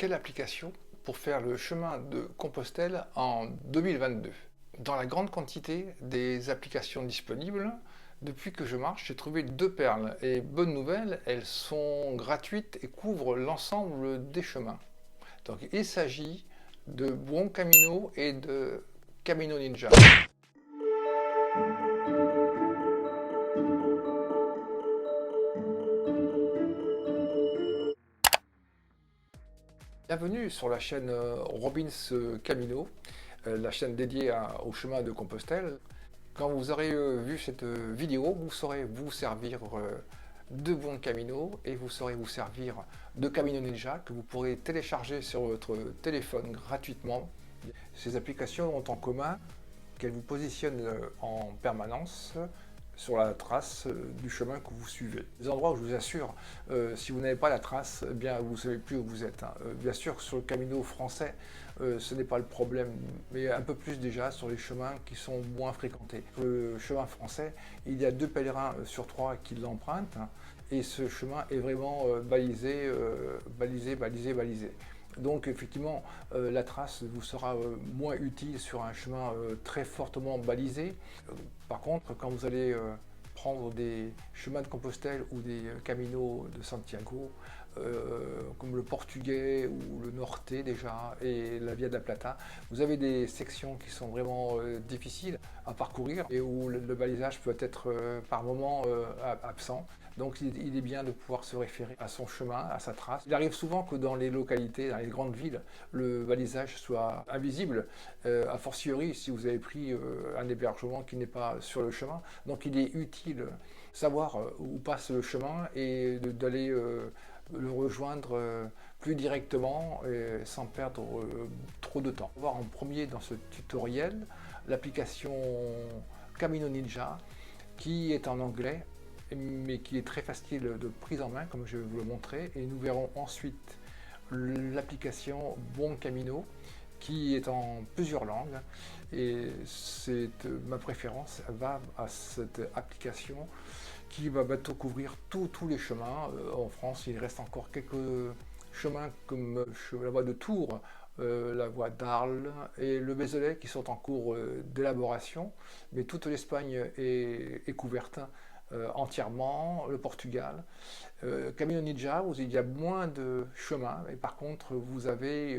quelle application pour faire le chemin de Compostelle en 2022? Dans la grande quantité des applications disponibles, depuis que je marche, j'ai trouvé deux perles. Et bonne nouvelle, elles sont gratuites et couvrent l'ensemble des chemins. Donc il s'agit de Buon Camino et de Camino Ninja. Bienvenue sur la chaîne Robins Camino, la chaîne dédiée au chemin de Compostelle. Quand vous aurez vu cette vidéo, vous saurez vous servir de Buon Camino et vous saurez vous servir de Camino Ninja que vous pourrez télécharger sur votre téléphone gratuitement. Ces applications ont en commun qu'elles vous positionnent en permanence sur la trace du chemin que vous suivez. Des endroits où je vous assure, si vous n'avez pas la trace, eh bien vous ne savez plus où vous êtes. Bien sûr, sur le Camino français, ce n'est pas le problème, mais un peu plus déjà sur les chemins qui sont moins fréquentés. Sur le chemin français, il y a 2 pèlerins sur 3 qui l'empruntent, et ce chemin est vraiment balisé. Donc effectivement, la trace vous sera moins utile sur un chemin très fortement balisé. Par contre, quand vous allez prendre des chemins de Compostelle ou des caminos de Santiago, comme le portugais ou le norte déjà, et la Via de la Plata, vous avez des sections qui sont vraiment difficiles à parcourir et où le balisage peut être par moment absent. Donc il est bien de pouvoir se référer à son chemin, à sa trace. Il arrive souvent que dans les localités, dans les grandes villes, le balisage soit invisible, a fortiori si vous avez pris un hébergement qui n'est pas sur le chemin. Donc il est utile savoir où passe le chemin et d'aller le rejoindre plus directement et sans perdre trop de temps. On va voir en premier dans ce tutoriel l'application Camino Ninja qui est en anglais mais qui est très facile de prise en main comme je vais vous le montrer, et nous verrons ensuite l'application Buon Camino qui est en plusieurs langues, et c'est ma préférence va à cette application qui va bientôt couvrir tous les chemins. En France, il reste encore quelques chemins comme la voie de Tours, la voie d'Arles et le Vézelay qui sont en cours d'élaboration, mais toute l'Espagne est couverte entièrement, le Portugal. Camino Ninja, il y a moins de chemins, mais par contre vous avez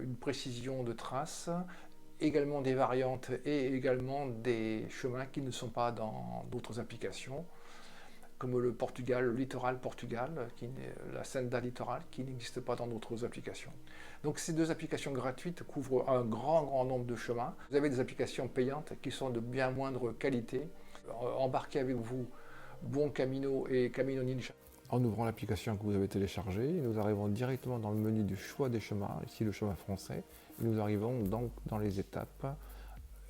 une précision de traces, également des variantes et également des chemins qui ne sont pas dans d'autres applications, comme le Portugal, le littoral Portugal, la Senda littoral, qui n'existe pas dans d'autres applications. Donc ces deux applications gratuites couvrent un grand nombre de chemins. Vous avez des applications payantes qui sont de bien moindre qualité. Embarquez avec vous Buon Camino et Camino Ninja. En ouvrant l'application que vous avez téléchargée, nous arrivons directement dans le menu du choix des chemins, ici le chemin français. Nous arrivons donc dans les étapes.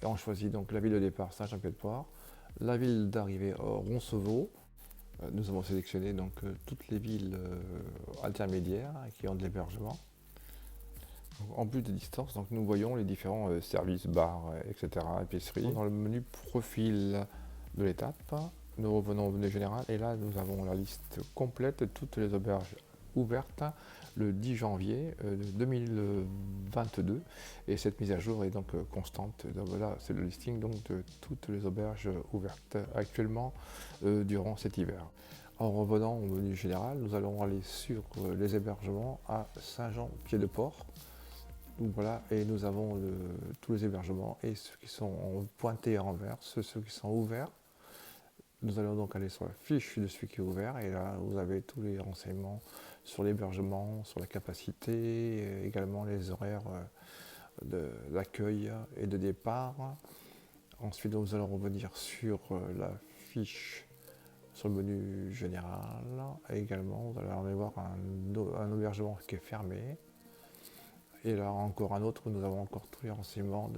Et on choisit donc la ville de départ Saint-Jean-Pied-de-Port, la ville d'arrivée Roncevaux. Nous avons sélectionné donc toutes les villes intermédiaires qui ont de l'hébergement. En plus de distance, donc nous voyons les différents services, bars, etc., épiceries. Dans le menu profil de l'étape, nous revenons au menu général et là nous avons la liste complète de toutes les auberges ouvertes le 10 janvier 2022, et cette mise à jour est donc constante. Donc voilà, c'est le listing donc de toutes les auberges ouvertes actuellement durant cet hiver. En revenant au menu général, nous allons aller sur les hébergements à Saint-Jean-Pied-de-Port. Donc voilà, et nous avons tous les hébergements, et ceux qui sont pointés en vert, ceux qui sont ouverts. Nous allons donc aller sur la fiche de celui qui est ouvert, et là vous avez tous les renseignements sur l'hébergement, sur la capacité, également les horaires d'accueil et de départ. Ensuite nous allons revenir sur la fiche sur le menu général, et également vous allez aller voir un hébergement qui est fermé. Et là encore un autre où nous avons encore tous les renseignements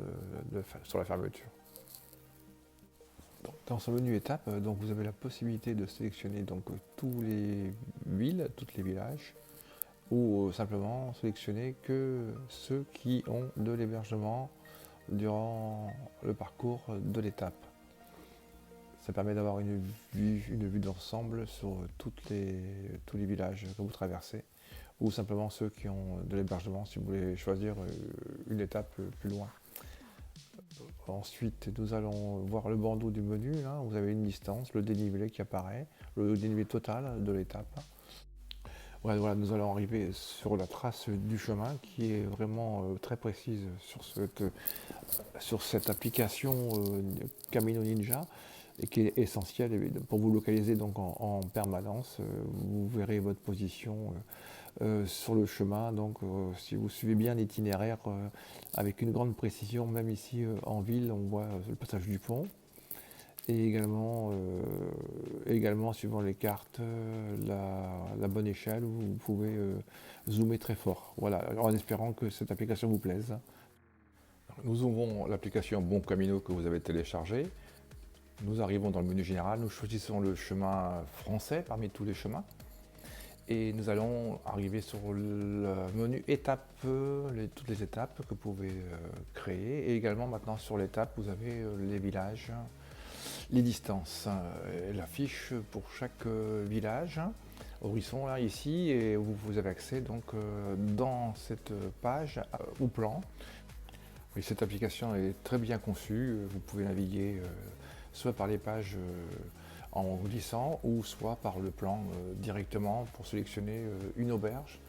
sur la fermeture. Dans ce menu étape, donc vous avez la possibilité de sélectionner donc tous les villes, tous les villages, ou simplement sélectionner que ceux qui ont de l'hébergement durant le parcours de l'étape. Ça permet d'avoir une vue d'ensemble sur tous les villages que vous traversez. ou simplement ceux qui ont de l'hébergement si vous voulez choisir une étape plus loin. Ensuite, nous allons voir le bandeau du menu. Là. Vous avez une distance, le dénivelé qui apparaît, le dénivelé total de l'étape. Voilà, nous allons arriver sur la trace du chemin qui est vraiment très précise sur cette application Camino Ninja et qui est essentielle pour vous localiser donc en permanence. Vous verrez votre position sur le chemin. Donc si vous suivez bien l'itinéraire avec une grande précision, même ici en ville, on voit le passage du pont. Et également suivant les cartes, la bonne échelle où vous pouvez zoomer très fort. Voilà, alors en espérant que cette application vous plaise. Nous ouvrons l'application Bon Camino que vous avez téléchargée. Nous arrivons dans le menu général, nous choisissons le chemin français parmi tous les chemins. Et nous allons arriver sur le menu étapes, toutes les étapes que vous pouvez créer. Et également maintenant sur l'étape, vous avez les villages, les distances, la fiche pour chaque village. Horizon là ici, et vous avez accès donc dans cette page au plan. Et cette application est très bien conçue, vous pouvez naviguer soit par les pages en glissant ou soit par le plan directement pour sélectionner une auberge.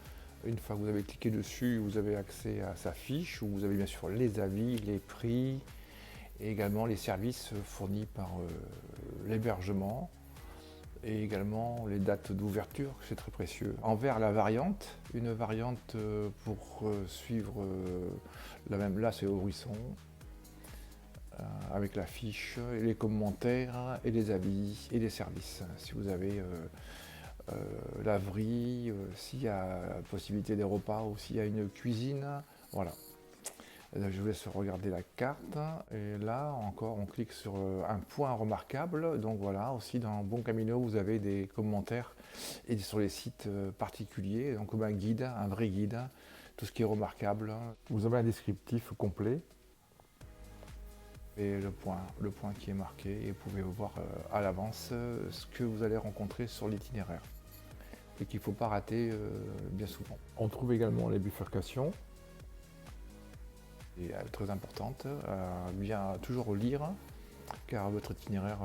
Une fois que vous avez cliqué dessus, vous avez accès à sa fiche où vous avez bien sûr les avis, les prix et également les services fournis par l'hébergement et également les dates d'ouverture, c'est très précieux. En vert, la variante, une variante pour suivre la même, là c'est Horizon, avec la fiche, et les commentaires, et les avis, et les services. Si vous avez laverie, s'il y a la possibilité des repas, ou s'il y a une cuisine, voilà. Là, je vous laisse regarder la carte, et là encore on clique sur un point remarquable. Donc voilà, aussi dans Bon Camino vous avez des commentaires et sur les sites particuliers, donc comme un guide, un vrai guide, tout ce qui est remarquable. Vous avez un descriptif complet et le point qui est marqué, et vous pouvez voir à l'avance ce que vous allez rencontrer sur l'itinéraire et qu'il ne faut pas rater bien souvent. On trouve également les bifurcations. Et très importante, bien toujours lire, car votre itinéraire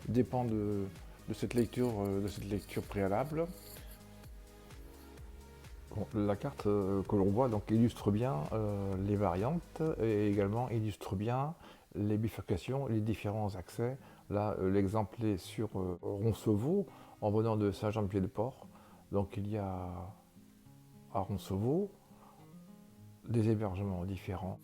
dépend de cette lecture préalable. Bon, la carte que l'on voit donc illustre bien les variantes et également illustre bien les bifurcations, les différents accès. Là, l'exemple est sur Roncevaux, en venant de Saint-Jean-de-Pied-de-Port. Donc il y a à Roncevaux des hébergements différents.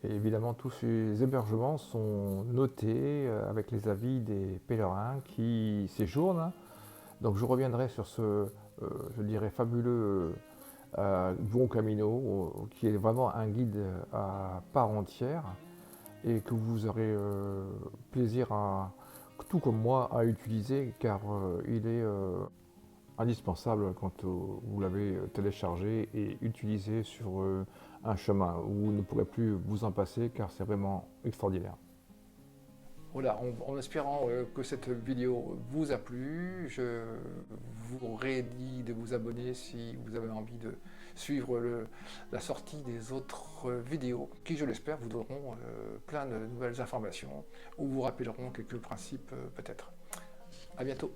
Et évidemment, tous ces hébergements sont notés avec les avis des pèlerins qui séjournent. Donc je reviendrai sur ce, je dirais, fabuleux Bon Camino, qui est vraiment un guide à part entière et que vous aurez plaisir à, tout comme moi, à utiliser, car il est indispensable quand vous l'avez téléchargé et utilisé sur un chemin où vous ne pourrez plus vous en passer, car c'est vraiment extraordinaire. Voilà, en espérant que cette vidéo vous a plu, je vous redis de vous abonner si vous avez envie de suivre la sortie des autres vidéos qui, je l'espère, vous donneront plein de nouvelles informations ou vous rappelleront quelques principes peut-être. À bientôt.